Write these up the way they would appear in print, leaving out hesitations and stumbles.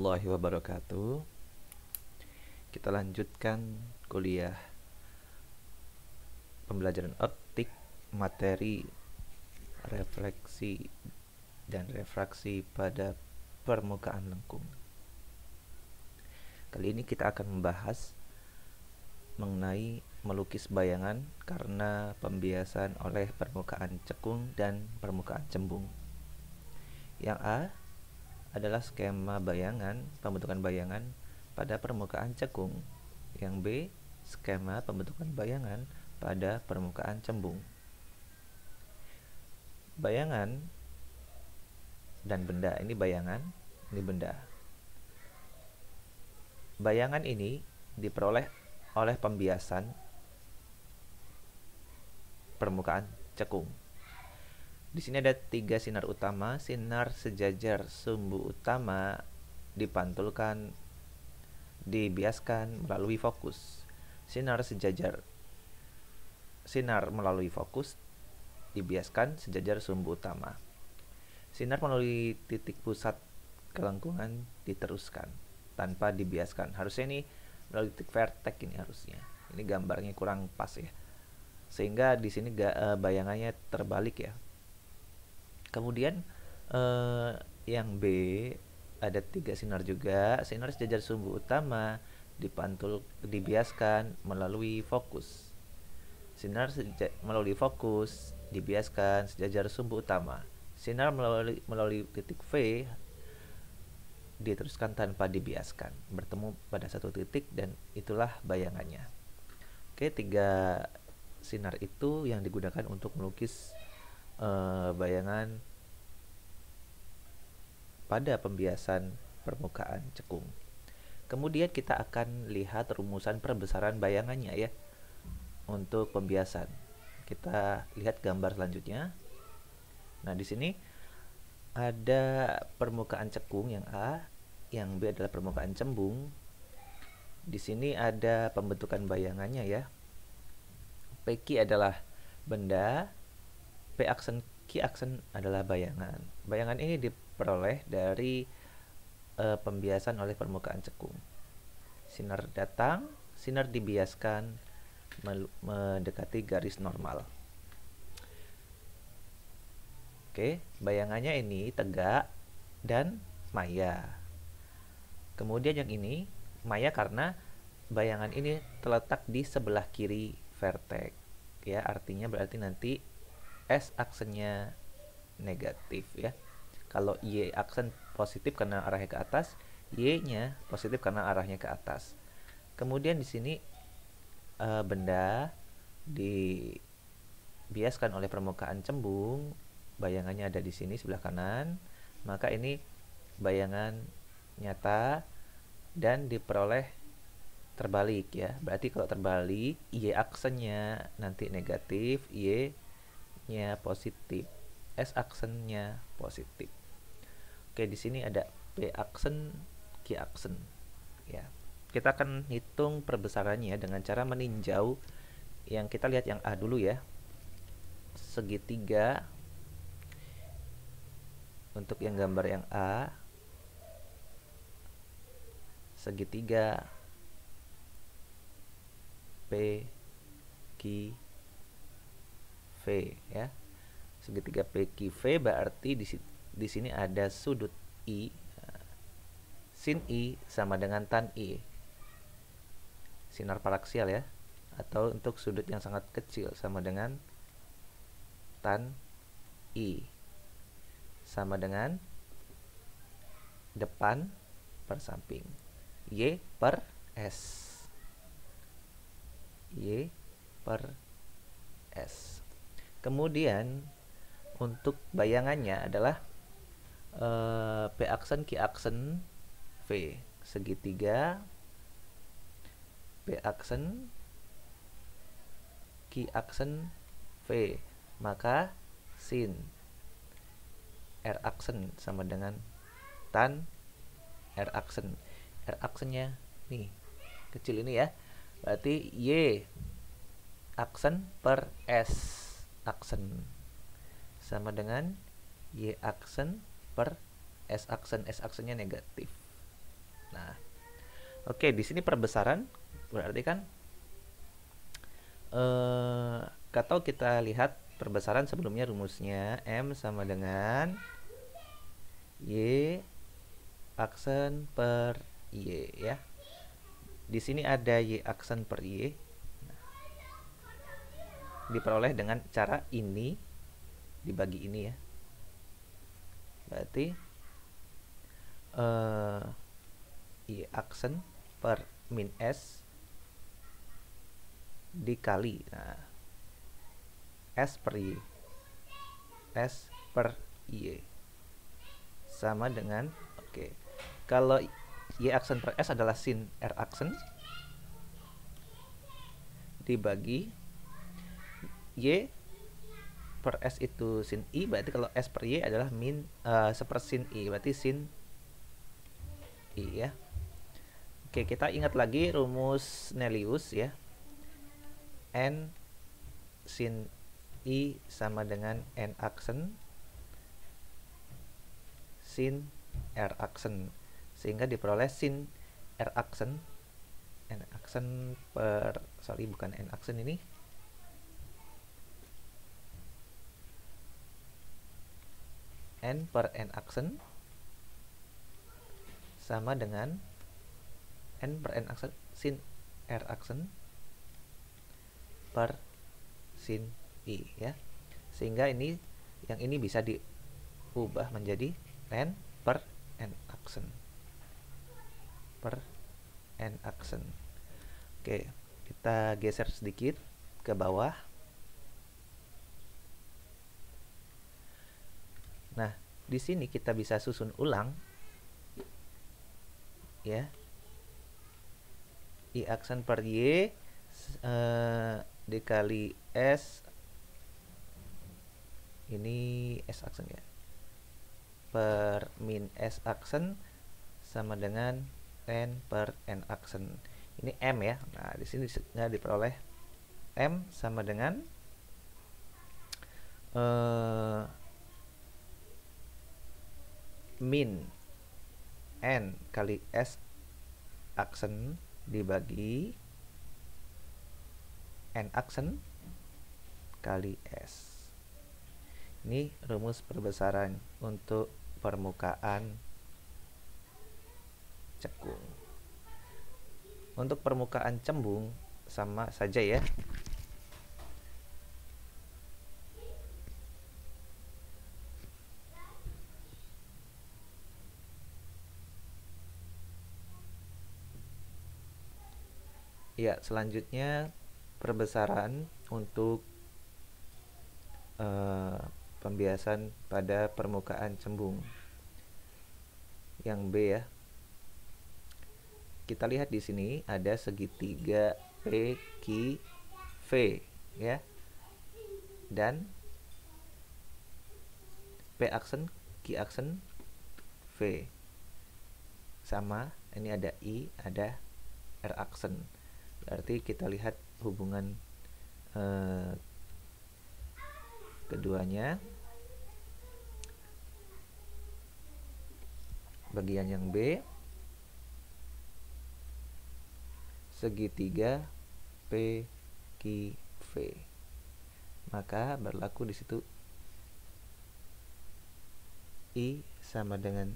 warahmatullahi wabarakatuh. Kita lanjutkan kuliah pembelajaran optik, materi, refleksi, dan refraksi pada permukaan lengkung. Kali ini kita akan membahas mengenai melukis bayangan karena pembiasan oleh permukaan cekung dan permukaan cembung. Yang A adalah skema bayangan, pembentukan bayangan pada permukaan cekung. Yang B, skema pembentukan bayangan pada permukaan cembung. Bayangan dan benda, ini bayangan, ini benda. Bayangan ini diperoleh oleh pembiasan permukaan cekung. Di sini ada 3 sinar utama. Sinar sejajar sumbu utama dipantulkan, dibiaskan melalui fokus. Sinar melalui fokus dibiaskan sejajar sumbu utama. Sinar melalui titik pusat kelengkungan diteruskan tanpa dibiaskan. Harusnya ini melalui titik vertek, ini harusnya. Ini gambarnya kurang pas ya. Sehingga di sini bayangannya terbalik ya. Kemudian yang B ada 3 sinar juga. Sinar sejajar sumbu utama dibiaskan melalui fokus. Sinar melalui fokus dibiaskan sejajar sumbu utama. Sinar melalui titik V diteruskan tanpa dibiaskan, bertemu pada satu titik, dan itulah bayangannya. Oke, 3 sinar itu yang digunakan untuk melukis bayangan pada pembiasan permukaan cekung. Kemudian kita akan lihat rumusan perbesaran bayangannya ya untuk pembiasan. Kita lihat gambar selanjutnya. Nah, di sini ada permukaan cekung yang A, yang B adalah permukaan cembung. Di sini ada pembentukan bayangannya ya. PQ adalah benda, P aksen, Q aksen adalah bayangan. Bayangan ini diperoleh dari pembiasan oleh permukaan cekung. Sinar datang, sinar dibiaskan mendekati garis normal. Oke, bayangannya ini tegak dan maya. Kemudian yang ini maya karena bayangan ini terletak di sebelah kiri vertek. Ya, artinya berarti nanti S aksennya negatif ya. Kalau Y aksen positif karena arahnya ke atas, Y-nya positif karena arahnya ke atas. Kemudian di sini benda dibiaskan oleh permukaan cembung. Bayangannya ada di sini sebelah kanan, maka ini bayangan nyata dan diperoleh terbalik ya. Berarti kalau terbalik, Y aksennya nanti negatif, Y-nya positif, S aksennya positif. Oke, di sini ada P aksen, Q aksen ya. Kita akan hitung perbesarannya dengan cara meninjau. Yang kita lihat yang A dulu ya. Segitiga. Untuk yang gambar yang A, segitiga P Q V ya. Segitiga P Q V berarti di sini ada sudut I. Sin I sama dengan tan I. Sinar paraksial ya. Atau untuk sudut yang sangat kecil sama dengan tan I. Sama dengan depan per samping. Y per S. Y per S. Kemudian untuk bayangannya adalah P aksen, Q aksen, V. Segitiga P aksen, Q aksen, V. Maka sin R aksen sama dengan tan R aksen. R aksennya nih kecil ini ya. Berarti Y aksen per S aksen sama dengan Y aksen per S aksen. S aksennya negatif. Oke, di sini perbesaran berarti kan atau kita lihat perbesaran sebelumnya, rumusnya M sama dengan Y aksen per Y ya. Di sini ada Y aksen per Y. Diperoleh dengan cara ini dibagi ini ya. Berarti Y aksen per min S dikali S per Y. S per Y sama dengan, oke, kalau Y aksen per S adalah sin R aksen dibagi Y per S itu sin I, berarti kalau S per Y adalah min sepersin I, berarti sin I ya. Oke, kita ingat lagi rumus Snellius ya. N sin I sama dengan N aksen sin R aksen, sehingga diperoleh sin R aksen N aksen per, sorry bukan N aksen ini, N per N aksen sama dengan N per N aksen sin R aksen per sin I ya. Sehingga ini, yang ini bisa diubah menjadi N per N aksen per N aksen. Oke, kita geser sedikit ke bawah. Nah, di sini kita bisa susun ulang ya. I aksen per Y dikali S, ini S aksen ya, per min S aksen sama dengan N per N aksen. Ini M ya. Nah, di sini diperoleh M sama dengan min N kali S aksen dibagi N aksen kali S. Ini rumus perbesaran untuk permukaan cekung. Untuk permukaan cembung sama saja ya. Ya, selanjutnya perbesaran untuk pembiasan pada permukaan cembung yang B ya. Kita lihat di sini ada segitiga PQV ya, dan P aksen Q aksen V sama, ini ada I, ada R aksen. Berarti kita lihat hubungan keduanya. Bagian yang B, segitiga PQV, maka berlaku di situ I sama dengan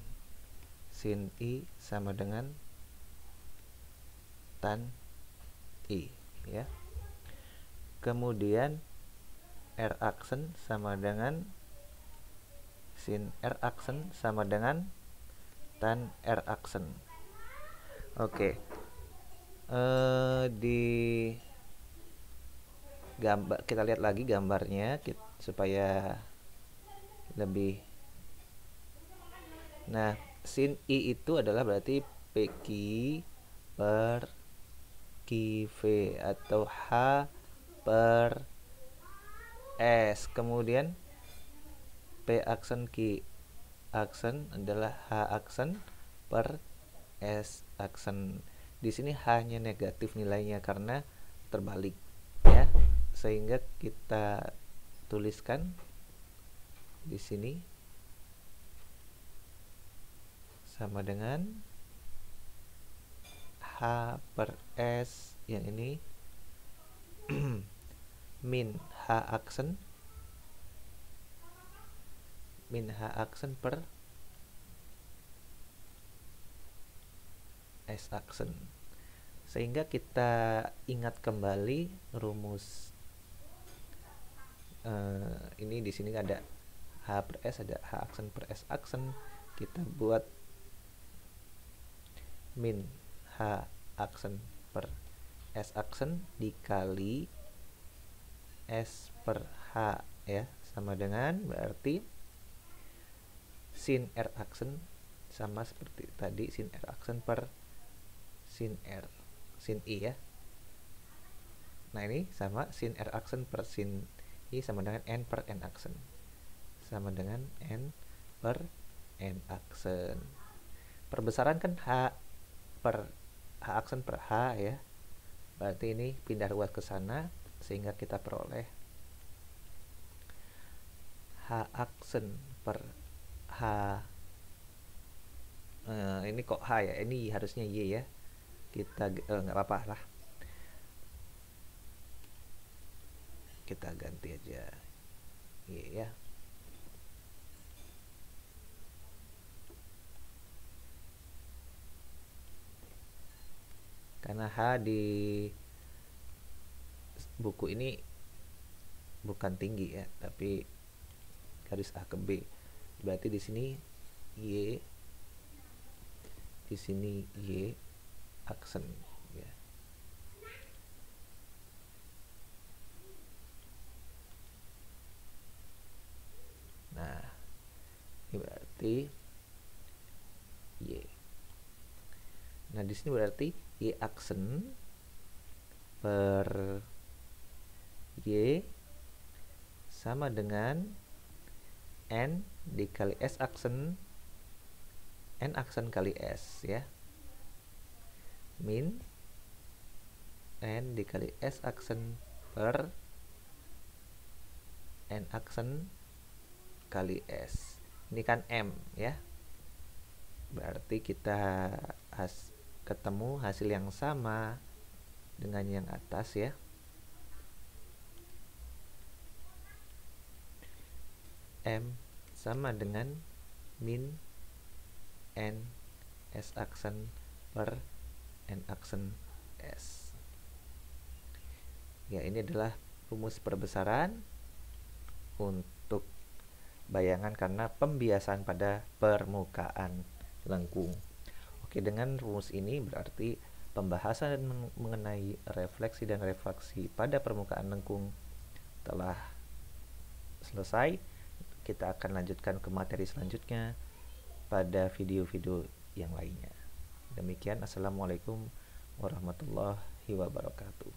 sin I sama dengan tan I ya. Kemudian R aksen sama dengan sin R aksen sama dengan tan R aksen. Oke. Di gambar kita lihat lagi gambarnya supaya lebih. Nah, sin I itu adalah berarti PQ per QV atau H per S. Kemudian P aksen Q aksen adalah H aksen per S aksen. Di sini hanya negatif nilainya karena terbalik ya. Sehingga kita tuliskan di sini sama dengan H per S yang ini min H aksen per S aksen. Sehingga kita ingat kembali rumus ini. Di sini ada H per S, ada H aksen per S aksen. Kita buat min H aksen per S aksen dikali S per H ya, sama dengan berarti sin R aksen sama seperti tadi, sin R aksen per sin I ya. Nah ini sama sin R aksen per sin I sama dengan N per N aksen, sama dengan N per N aksen. Perbesaran kan H aksen per H ya, berarti ini pindah ruas ke sana sehingga kita peroleh H aksen per H ini kok H ya, ini harusnya Y ya, kita nggak apa-apa lah, kita ganti aja Y ya. Karena H di buku ini bukan tinggi ya, tapi garis A ke B, berarti di sini Y, di sini Y aksen ya. Nah ini berarti Y. Nah di sini berarti Y aksen per Y sama dengan N dikali S aksen, N aksen kali S ya, min N dikali S aksen per N aksen kali S. Ini kan M ya, berarti kita ketemu hasil yang sama dengan yang atas ya. M sama dengan min N S aksen per N aksen S. Ya, ini adalah rumus perbesaran untuk bayangan karena pembiasan pada permukaan lengkung. Oke, dengan rumus ini berarti pembahasan mengenai refleksi dan refraksi pada permukaan lengkung telah selesai. Kita akan lanjutkan ke materi selanjutnya pada video-video yang lainnya. Demikian, assalamualaikum warahmatullahi wabarakatuh.